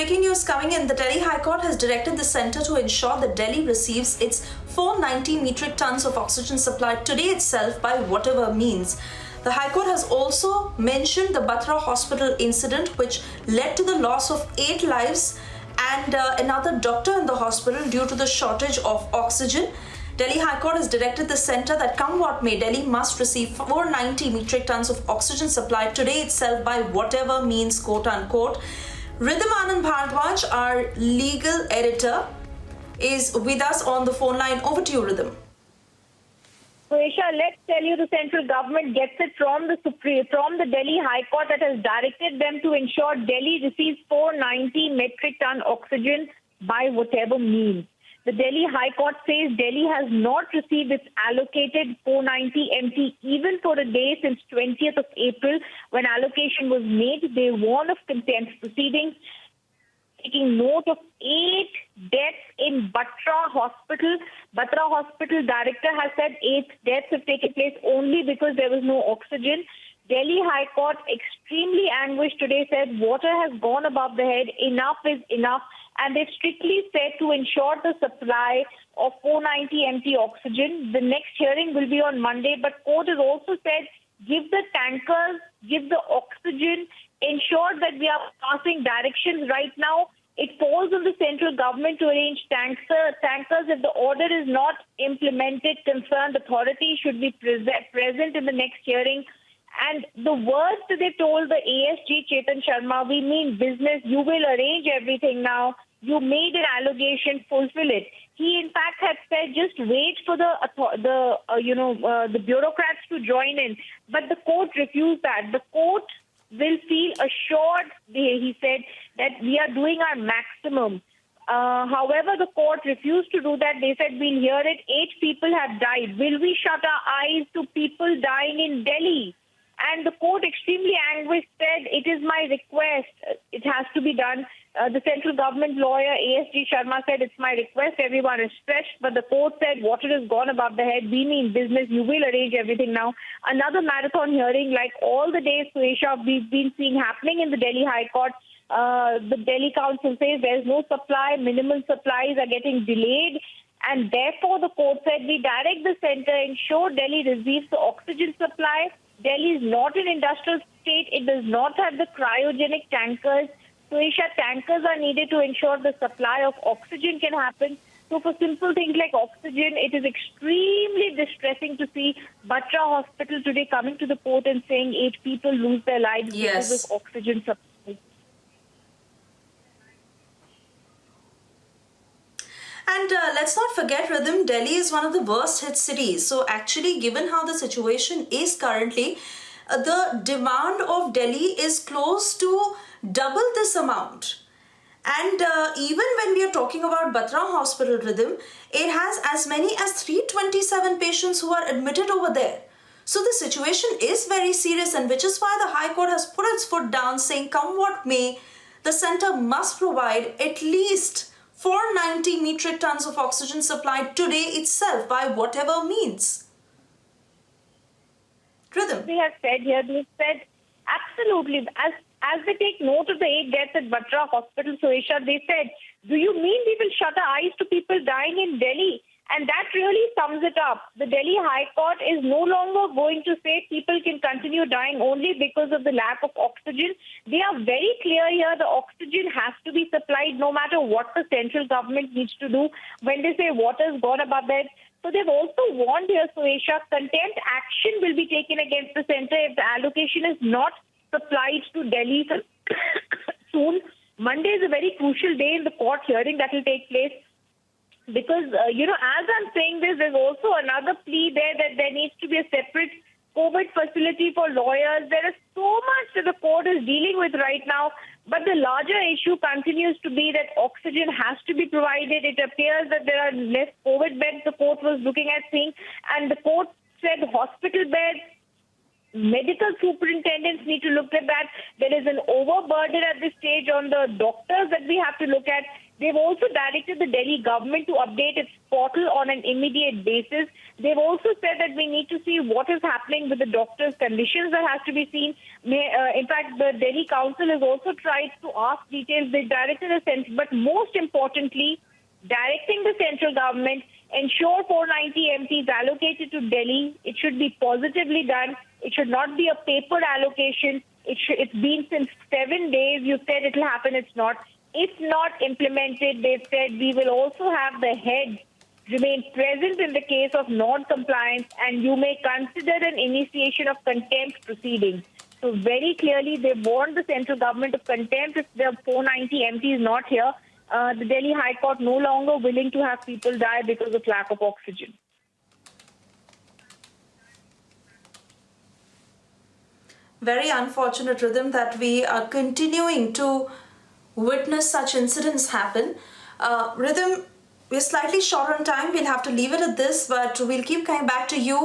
breaking news coming in. The Delhi High Court has directed the centre to ensure that Delhi receives its 490 metric tons of oxygen supply today itself by whatever means. The High Court has also mentioned the Batra hospital incident, which led to the loss of 8 lives and another doctor in the hospital due to the shortage of oxygen. Delhi High Court has directed the centre that come what may, Delhi must receive 490 metric tons of oxygen supply today itself by whatever means, quote unquote. Rhythm Anand Bharadwaj, our legal editor, is with us on the phone line. Over to you, Rhythm. So, Isha, let's tell you the central government gets it from the Delhi High Court that has directed them to ensure Delhi receives 490 metric ton oxygen by whatever means. The Delhi High Court says Delhi has not received its allocated 490 MT even for a day since 20th of April when allocation was made. They warn of contempt proceedings, taking note of 8 deaths in Batra Hospital. Batra Hospital director has said 8 deaths have taken place only because there was no oxygen. Delhi High Court, extremely anguished today, said water has gone above the head. Enough is enough. And they've strictly said to ensure the supply of 490 MT oxygen. The next hearing will be on Monday. But court has also said give the tankers, give the oxygen, ensure that we are passing directions right now. It falls on the central government to arrange tankers. If the order is not implemented, concerned authorities should be present in the next hearing. And the words that they told the ASG Chetan Sharma, we mean business, you will arrange everything now. You made an allegation, fulfill it. He, in fact, had said just wait for the bureaucrats to join in. But the court refused that. The court will feel assured, he said, that we are doing our maximum. However, the court refused to do that. They said we'll hear it. 8 people have died. Will we shut our eyes to people dying in Delhi? And the court, extremely anguished, said, it is my request. It has to be done. The central government lawyer, ASG Sharma, said, it's my request. Everyone is stretched. But the court said, water has gone above the head. We mean business. You will arrange everything now. Another marathon hearing, like all the days, Suesha, we've been seeing happening in the Delhi High Court. The Delhi Council says there's no supply. Minimal supplies are getting delayed. And therefore, the court said, we direct the centre, ensure Delhi receives the oxygen supply. Delhi is not an industrial state. It does not have the cryogenic tankers. So, Isha, tankers are needed to ensure the supply of oxygen can happen. So, for simple things like oxygen, it is extremely distressing to see Batra Hospital today coming to the court and saying 8 people lose their lives because of oxygen supply. And let's not forget, Rhythm, Delhi is one of the worst hit cities. So actually, given how the situation is currently, the demand of Delhi is close to double this amount. And even when we are talking about Batra Hospital, Rhythm, it has as many as 327 patients who are admitted over there. So the situation is very serious, and which is why the High Court has put its foot down, saying come what may, the centre must provide at least 490 metric tons of oxygen supply today itself by whatever means. Rhythm. They have said here, they said absolutely, as they take note of the 8 deaths at Batra Hospital, Suesha, they said, do you mean we will shut our eyes to people dying in Delhi? And that really sums it up. The Delhi High Court is no longer going to say people can continue dying only because of the lack of oxygen. They are very clear here. The oxygen has to be supplied no matter what the central government needs to do. When they say water's gone above that. So they've also warned here, Suesha, contempt action will be taken against the centre if the allocation is not supplied to Delhi soon. Monday is a very crucial day in the court hearing that will take place. Because, as I'm saying this, there's also another plea there that there needs to be a separate COVID facility for lawyers. There is so much that the court is dealing with right now. But the larger issue continues to be that oxygen has to be provided. It appears that there are less COVID beds the court was looking at seeing. And the court said hospital beds, medical superintendents need to look at that. There is an overburden at this stage on the doctors that we have to look at. They've also directed the Delhi government to update its portal on an immediate basis. They've also said that we need to see what is happening with the doctor's conditions that has to be seen. In fact, the Delhi Council has also tried to ask details. They directed a sense, but most importantly, directing the central government, ensure 490 MPs allocated to Delhi. It should be positively done. It should not be a paper allocation. It's been since 7 days. You said it will happen. It's not. If not implemented, they've said we will also have the head remain present in the case of non-compliance, and you may consider an initiation of contempt proceedings. So very clearly, they warned the central government of contempt if the 490 MPs not here. The Delhi High Court no longer willing to have people die because of lack of oxygen. Very unfortunate, Rhythm, that we are continuing to witness such incidents happen. Rhythm, we're slightly short on time. We'll have to leave it at this, but we'll keep coming back to you.